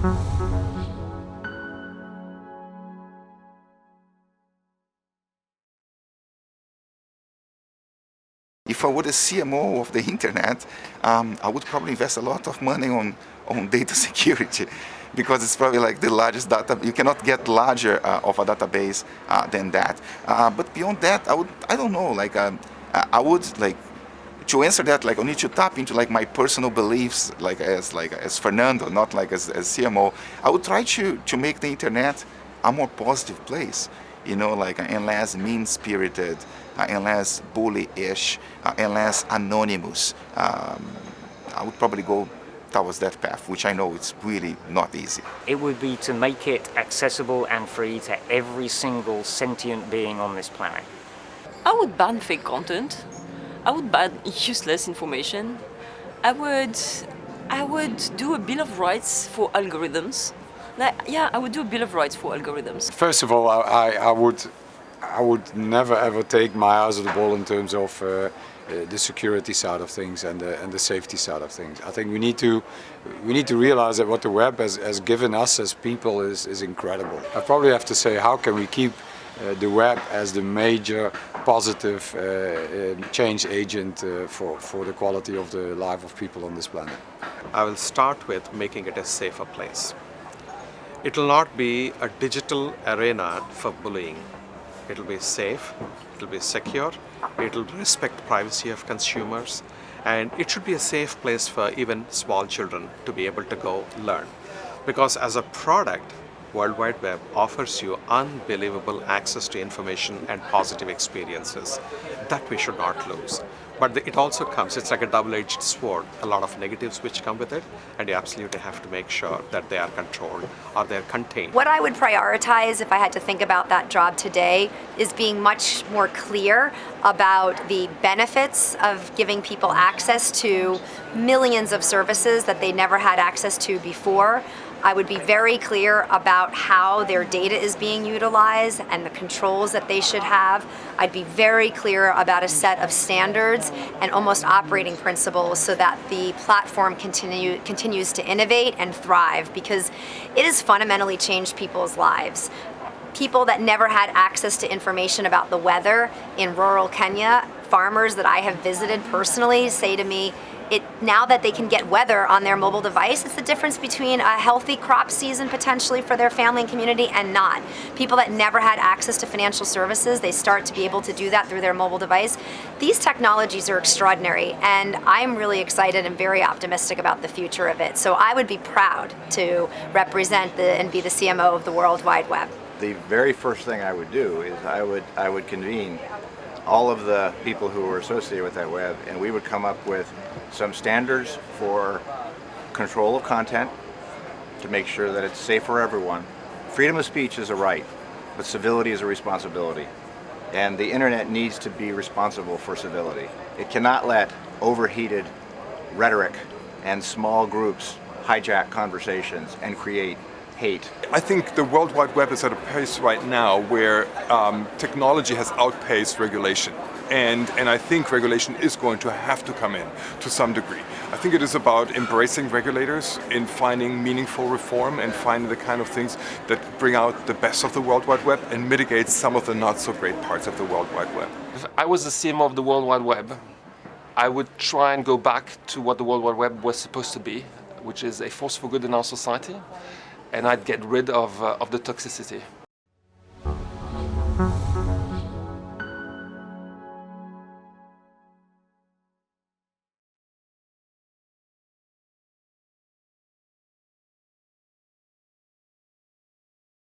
If I were the CMO of the internet, I would probably invest a lot of money on data security, because it's probably like the largest data. You cannot get larger of a database than that. But beyond that, I don't know. Like I would like to answer that. Like I need to tap into like my personal beliefs, like as Fernando, not like as CMO. I would try to make the internet a more positive place. You know, like and less mean-spirited, and less bully-ish, and less anonymous. I would probably go towards that path, which I know it's really not easy. It would be to make it accessible and free to every single sentient being on this planet. I would ban fake content. I would ban useless information. I would do a Bill of Rights for algorithms. I would do a Bill of Rights for algorithms. First of all, I would never ever take my eyes off the ball in terms of the security side of things and the safety side of things. I think we need to realize that what the web has given us as people is incredible. I probably have to say, how can we keep the web as the major positive change agent for the quality of the life of people on this planet? I will start with making it a safer place. It will not be a digital arena for bullying. It will be safe, it will be secure, it will respect privacy of consumers, and it should be a safe place for even small children to be able to go learn. Because as a product, World Wide Web offers you unbelievable access to information and positive experiences that we should not lose. But it also comes, it's like a double-edged sword, a lot of negatives which come with it, and you absolutely have to make sure that they are controlled or they're contained. What I would prioritize if I had to think about that job today is being much more clear about the benefits of giving people access to millions of services that they never had access to before. I would be very clear about how their data is being utilized and the controls that they should have. I'd be very clear about a set of standards and almost operating principles so that the platform continues to innovate and thrive, because it has fundamentally changed people's lives. People that never had access to information about the weather in rural Kenya, farmers that I have visited personally say to me, now that they can get weather on their mobile device, it's the difference between a healthy crop season potentially for their family and community and not. People that never had access to financial services, they start to be able to do that through their mobile device. These technologies are extraordinary, and I'm really excited and very optimistic about the future of it. So I would be proud to represent and be the CMO of the World Wide Web. The very first thing I would do is I would convene all of the people who were associated with that web, and we would come up with some standards for control of content to make sure that it's safe for everyone. Freedom of speech is a right, but civility is a responsibility. And the internet needs to be responsible for civility. It cannot let overheated rhetoric and small groups hijack conversations and create hate. I think the World Wide Web is at a pace right now where technology has outpaced regulation. And I think regulation is going to have to come in to some degree. I think it is about embracing regulators in finding meaningful reform and finding the kind of things that bring out the best of the World Wide Web and mitigate some of the not so great parts of the World Wide Web. If I was the CMO of the World Wide Web, I would try and go back to what the World Wide Web was supposed to be, which is a force for good in our society, and I'd get rid of the toxicity.